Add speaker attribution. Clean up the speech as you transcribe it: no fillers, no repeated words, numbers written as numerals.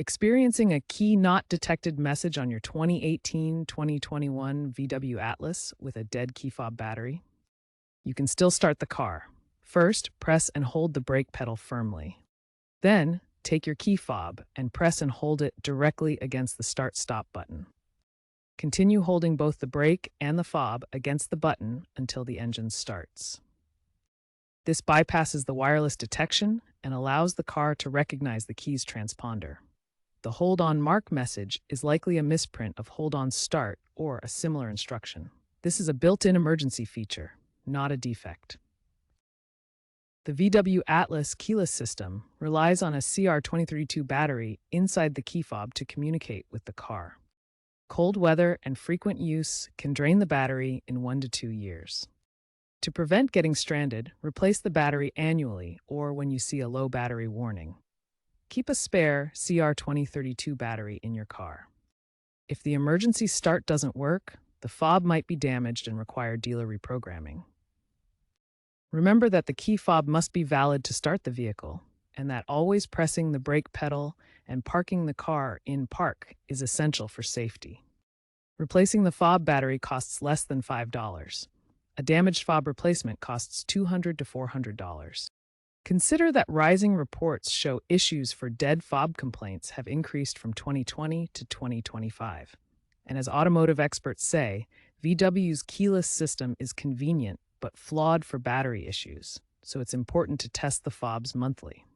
Speaker 1: Experiencing a key not detected message on your 2018-2021 VW Atlas with a dead key fob battery? You can still start the car. First, press and hold the brake pedal firmly. Then, take your key fob and press and hold it directly against the start-stop button. Continue holding both the brake and the fob against the button until the engine starts. This bypasses the wireless detection and allows the car to recognize the key's transponder. The hold on mark message is likely a misprint of hold on start or a similar instruction. This is a built-in emergency feature, not a defect. The VW Atlas keyless system relies on a CR2032 battery inside the key fob to communicate with the car. Cold weather and frequent use can drain the battery in 1 to 2 years. To prevent getting stranded, replace the battery annually or when you see a low battery warning. Keep a spare CR2032 battery in your car. If the emergency start doesn't work, the fob might be damaged and require dealer reprogramming. Remember that the key fob must be valid to start the vehicle, and that always pressing the brake pedal and parking the car in park is essential for safety. Replacing the fob battery costs less than $5. A damaged fob replacement costs $200 to $400. Consider that rising reports show issues for dead fob complaints have increased from 2020 to 2025. And as automotive experts say, VW's keyless system is convenient but flawed for battery issues, so it's important to test the fobs monthly.